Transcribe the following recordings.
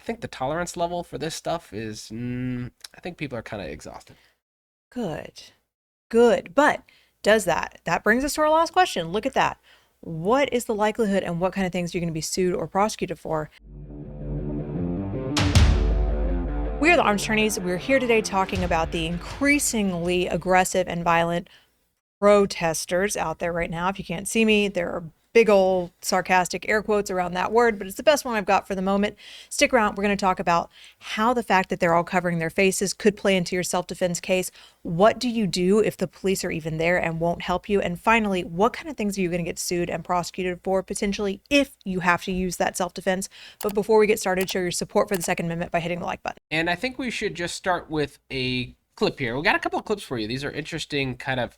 I think the tolerance level for this stuff is, I think people are kind of exhausted. Good. Good. But that brings us to our last question. Look at that. What is the likelihood and what kind of things are you going to be sued or prosecuted for? We are the Arms Attorneys. We're here today talking about the increasingly aggressive and violent protesters out there right now. If you can't see me, there are big old sarcastic air quotes around that word, but it's the best one I've got for the moment. Stick around. We're going to talk about how the fact that they're all covering their faces could play into your self-defense case. What do you do if the police are even there and won't help you? And finally, what kind of things are you going to get sued and prosecuted for potentially if you have to use that self-defense? But before we get started, show your support for the Second Amendment by hitting the like button. And I think we should just start with a clip here. We got a couple of clips for you. These are interesting kind of,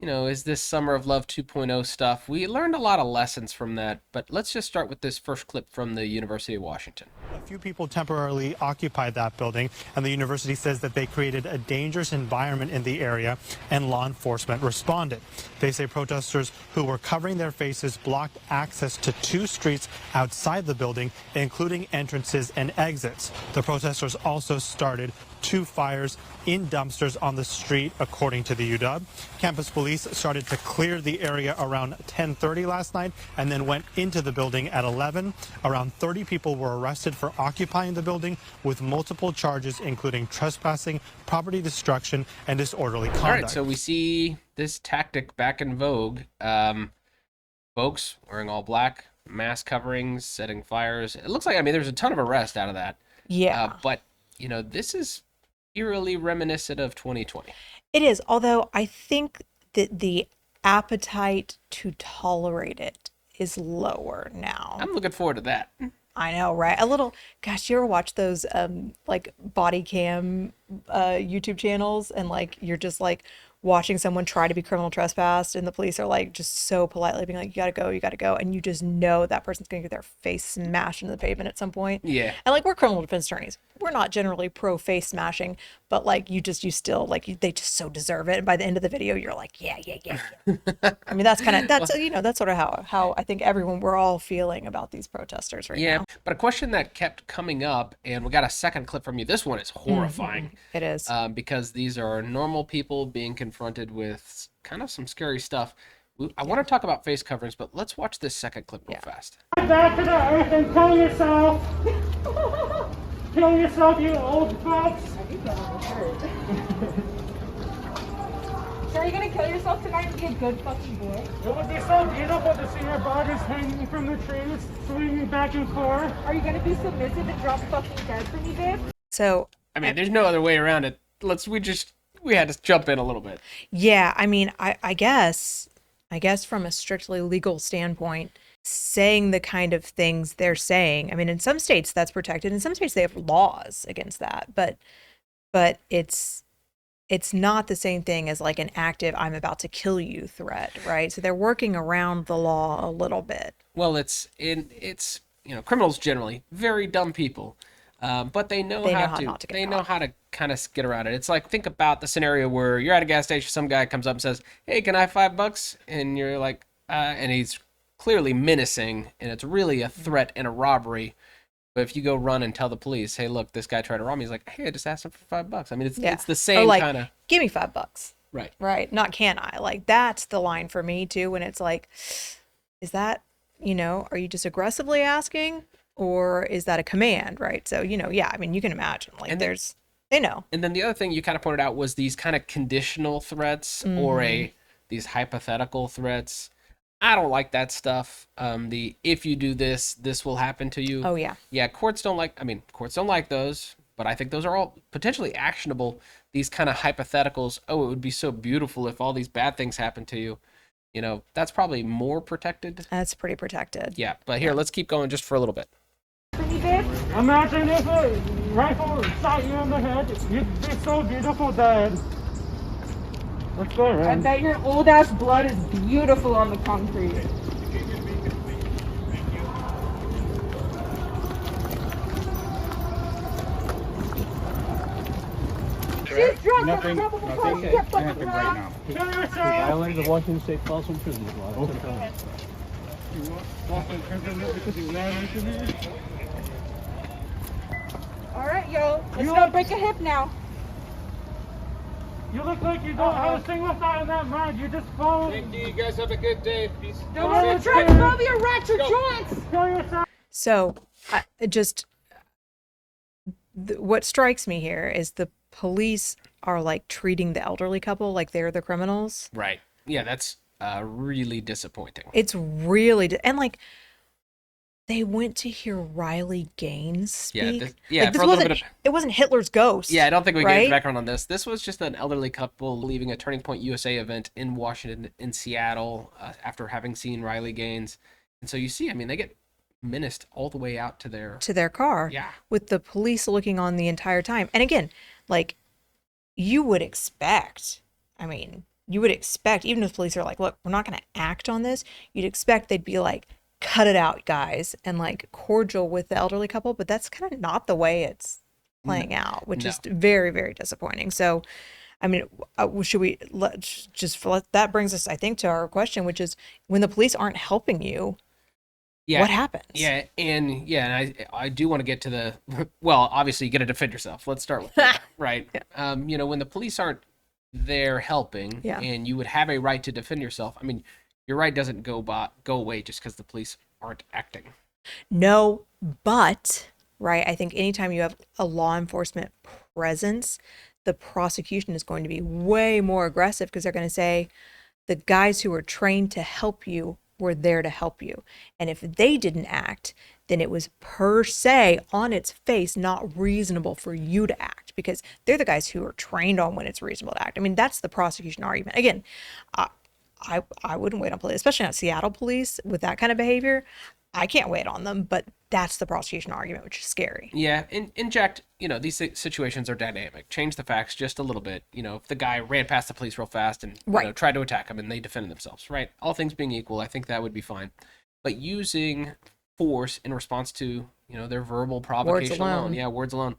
is this Summer of Love 2.0 stuff. We learned a lot of lessons from that, but let's just start with this first clip from the University of Washington. A few people temporarily occupied that building, and the university says that they created a dangerous environment in the area, and law enforcement responded. They say protesters who were covering their faces blocked access to two streets outside the building, including entrances and exits. The protesters also started two fires in dumpsters on the street, according to the UW. Campus police started to clear the area around 10:30 last night and then went into the building at 11. Around 30 people were arrested for occupying the building with multiple charges, including trespassing, property destruction, and disorderly conduct. All right, so we see this tactic back in vogue. Folks wearing all black, mask coverings, setting fires. It looks like, there's a ton of arrests out of that. Yeah. But, this is eerily reminiscent of 2020. It is, although I think that the appetite to tolerate it is lower now. I'm looking forward to that. I know, right? A little, gosh, you ever watch those like body cam YouTube channels and like you're just like watching someone try to be criminal trespassed and the police are like just so politely being like, you gotta go. And you just know that person's gonna get their face smashed into the pavement at some point. Yeah. And like we're criminal defense attorneys. We're not generally pro face smashing, but like you still like they just so deserve it. And by the end of the video, you're like, yeah. I mean, that's sort of how I think we're all feeling about these protesters right now. Yeah, but a question that kept coming up, and we got a second clip from you. This one is horrifying. It is. Because these are normal people being confronted with kind of some scary stuff. I want to talk about face coverings, but let's watch this second clip real fast. Back to the earth and kill yourself! Kill yourself, you old fucks! So are you gonna kill yourself tonight and be a good fucking boy? It would be so beautiful to see your bodies hanging from the trees, swinging back and forth. Are you gonna be submissive and drop fucking dead for me, babe? So there's no other way around it. We had to jump in a little bit. yeah, I guess from a strictly legal standpoint, saying the kind of things they're saying, in some states that's protected. In some states they have laws against that, but it's not the same thing as like an active "I'm about to kill you" threat, right? So they're working around the law a little bit. Well, it's criminals generally very dumb people, but they know how to kind of get around it. It's like, think about the scenario where you're at a gas station, some guy comes up and says, "Hey, can I have $5?" And you're like, and he's clearly menacing, and it's really a threat and a robbery. But if you go run and tell the police, "Hey, look, this guy tried to rob me," he's like, "Hey, I just asked him for $5." It's the same kind of. Give me $5. Right. Right. Not can I? Like that's the line for me too. When it's like, is that, are you just aggressively asking, or is that a command? Right. So you can imagine like they know. And then the other thing you kind of pointed out was these kind of conditional threats or these hypothetical threats. I don't like that stuff. If you do this, this will happen to you. Oh yeah. Yeah, courts don't like those, but I think those are all potentially actionable. These kind of hypotheticals, it would be so beautiful if all these bad things happen to you. That's probably more protected. That's pretty protected. Yeah, but here, let's keep going just for a little bit. Imagine if a rifle shot you in the head, you'd be so beautiful dead. Let's go, I man. bet your old ass blood is beautiful on the concrete. She's drunk. Nothing Get fucking happened right now. Kill yourself! Violated the Washington State False Imprisonment Law. Okay. You walked in prison because you ran into me? Let's not break a hip now. You look like you don't have a single thought in that mind. You just follow. Thank you. You guys have a good day. Peace. Don't try to rob your rat your joints. Kill yourself. So, what strikes me here is the police are like treating the elderly couple like they're the criminals. Right. Yeah, that's really disappointing. It's really, and like, they went to hear Riley Gaines speak. Yeah, like, this for a little wasn't, it wasn't Hitler's ghost. Yeah, I don't think we get right? into background on this. This was just an elderly couple leaving a Turning Point USA event in Washington, in Seattle, after having seen Riley Gaines. And so you see, I mean, they get menaced all the way out to their car. Yeah. With the police looking on the entire time. And again, like, you would expect, even if the police are like, look, we're not going to act on this, you'd expect they'd be like, cut it out, guys, and like cordial with the elderly couple, but that's kind of not the way it's playing out, which is very, very disappointing. So, I mean, should we that brings us, I think, to our question, which is, when the police aren't helping you, what happens? Yeah, and I do want to get to the, well, obviously you got to defend yourself. Let's start with that, right? Yeah. When the police aren't there helping, and you would have a right to defend yourself, I mean, your right doesn't go away just because the police aren't acting. No, but, right, I think anytime you have a law enforcement presence, the prosecution is going to be way more aggressive, because they're going to say, the guys who were trained to help you were there to help you. And if they didn't act, then it was per se, on its face, not reasonable for you to act, because they're the guys who are trained on when it's reasonable to act. I mean, that's the prosecution argument. Again, I wouldn't wait on police, especially not Seattle police with that kind of behavior. I can't wait on them, but that's the prosecution argument, which is scary. Yeah, inject, these situations are dynamic. Change the facts just a little bit. If the guy ran past the police real fast and tried to attack them and they defended themselves, right? All things being equal, I think that would be fine. But using force in response to, their verbal provocation alone. Yeah, words alone.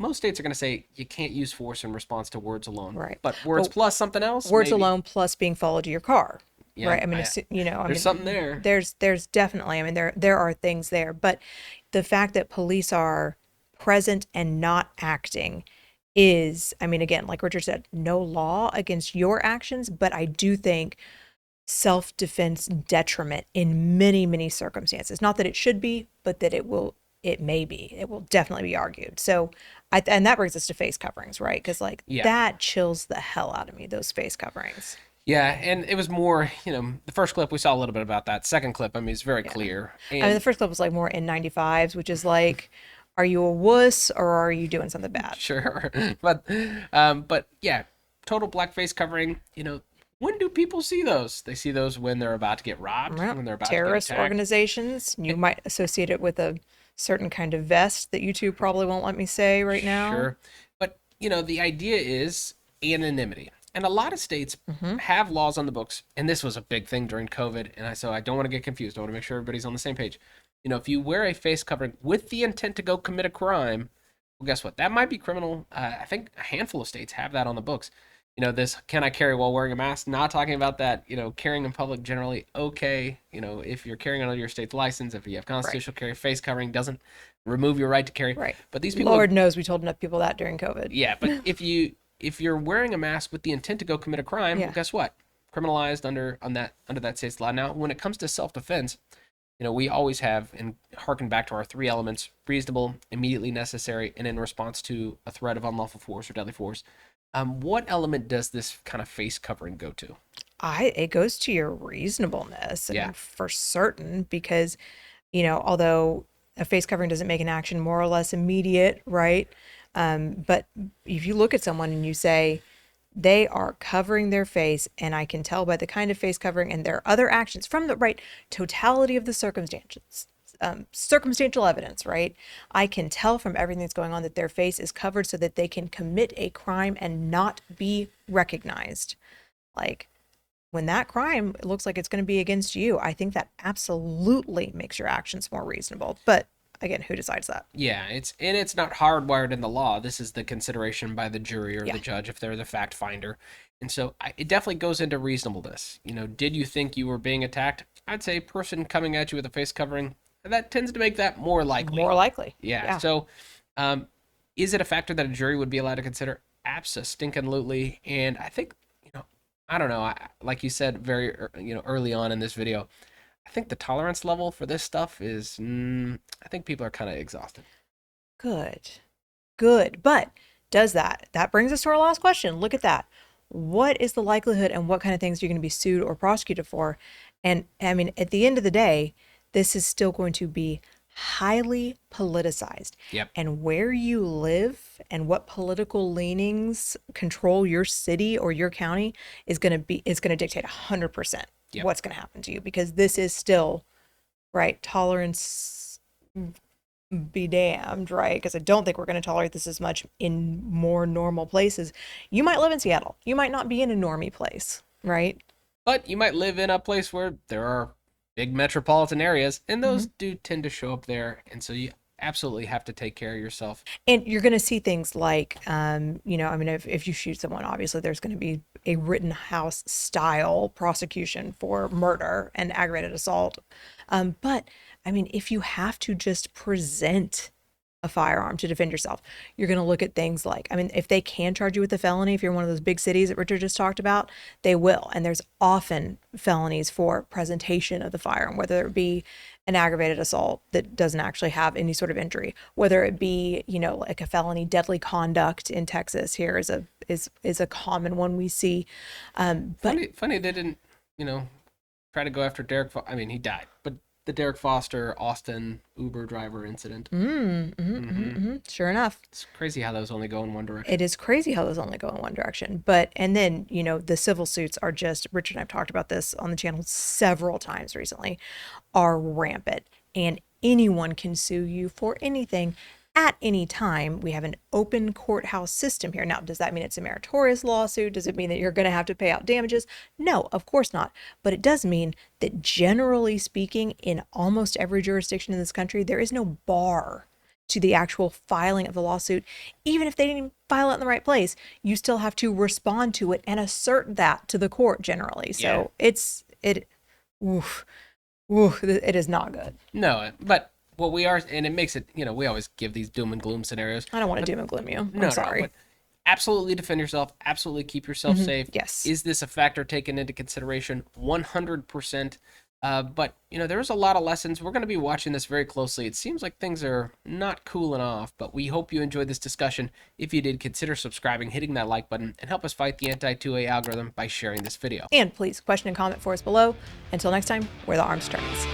Most states are going to say you can't use force in response to words alone. Right. But words plus something else? Words maybe. Alone plus being followed to your car. Yeah, right. I mean, there's something there. There's definitely, there are things there. But the fact that police are present and not acting is, again, like Richard said, no law against your actions. But I do think self-defense detriment in many, many circumstances. Not that it should be, but that it will definitely be argued. So, and that brings us to face coverings, right? Because that chills the hell out of me, those face coverings. Yeah, and it was more, the first clip, we saw a little bit about that. Second clip, it's very clear. And the first clip was like more N95s, which is like, are you a wuss or are you doing something bad? Sure. But yeah, total black face covering, when do people see those? They see those when they're about to get robbed, when they're about terrorist to get attacked. organizations. You might associate it with a certain kind of vest that YouTube probably won't let me say right now. Sure. But, the idea is anonymity. And a lot of states have laws on the books, and this was a big thing during COVID, and so I don't want to get confused. I want to make sure everybody's on the same page. If you wear a face covering with the intent to go commit a crime, well, guess what? That might be criminal. I think a handful of states have that on the books. This can I carry while wearing a mask? Not talking about that, carrying in public generally okay. If you're carrying under your state's license, if you have constitutional carry, face covering doesn't remove your right to carry. Right. But these people, Lord knows we told enough people that during COVID. Yeah, but if you're wearing a mask with the intent to go commit a crime, well, guess what? Criminalized under that state's law. Now, when it comes to self-defense, we always have, and harken back to our three elements: reasonable, immediately necessary, and in response to a threat of unlawful force or deadly force. What element does this kind of face covering go to? It goes to your reasonableness, for certain, because, although a face covering doesn't make an action more or less immediate, right? But if you look at someone and you say, they are covering their face, and I can tell by the kind of face covering and their other actions from the totality of the circumstances, circumstantial evidence, right? I can tell from everything that's going on that their face is covered so that they can commit a crime and not be recognized. Like, when that crime looks like it's going to be against you, I think that absolutely makes your actions more reasonable. But again, who decides that? Yeah, it's not hardwired in the law. This is the consideration by the jury or the judge if they're the fact finder. And so it definitely goes into reasonableness. Did you think you were being attacked? I'd say person coming at you with a face covering, that tends to make that more likely. More likely. Yeah. So, Is it a factor that a jury would be allowed to consider? Abso-stinkin-lutely. And I think, I don't know. Like you said, early on in this video, I think the tolerance level for this stuff is, I think people are kind of exhausted. Good. But that brings us to our last question. Look at that. What is the likelihood and what kind of things are you going to be sued or prosecuted for? And I mean, at the end of the day, this is still going to be highly politicized. Yep. And where you live and what political leanings control your city or your county is going to dictate 100% what's going to happen to you, because this is still, right, tolerance be damned, right? Because I don't think we're going to tolerate this as much in more normal places. You might live in Seattle. You might not be in a normie place, right? But you might live in a place where there are big metropolitan areas, and those do tend to show up there. And so you absolutely have to take care of yourself. And you're going to see things like, if you shoot someone, obviously there's going to be a Rittenhouse style prosecution for murder and aggravated assault. But I mean, if you have to just present a firearm to defend yourself, you're going to look at things like, if they can charge you with a felony, if you're in one of those big cities that Richard just talked about, they will. And there's often felonies for presentation of the firearm, whether it be an aggravated assault that doesn't actually have any sort of injury, whether it be, like a felony deadly conduct in Texas here is a common one we see. Funny they didn't, try to go after Derek. He died, but the Derek Foster Austin Uber driver incident. Sure enough. It's crazy how those only go in one direction. It is crazy how those only go in one direction. But, and then, the civil suits are just, Richard and I've talked about this on the channel several times recently, are rampant. And anyone can sue you for anything at any time. We have an open courthouse system here. Now, does that mean it's a meritorious lawsuit? Does it mean that you're going to have to pay out damages? No, of course not. But it does mean that, generally speaking, in almost every jurisdiction in this country, there is no bar to the actual filing of the lawsuit. Even if they didn't even file it in the right place, you still have to respond to it and assert that to the court generally. So it is not good. No, but what we are, and it makes it, we always give these doom and gloom scenarios. I don't want to doom and gloom you. I'm sorry. No, absolutely defend yourself. Absolutely keep yourself safe. Yes. Is this a factor taken into consideration? 100%. But, there's a lot of lessons. We're going to be watching this very closely. It seems like things are not cooling off, but we hope you enjoyed this discussion. If you did, consider subscribing, hitting that like button, and help us fight the anti-2A algorithm by sharing this video. And please question and comment for us below. Until next time, we're the Arms Attorneys.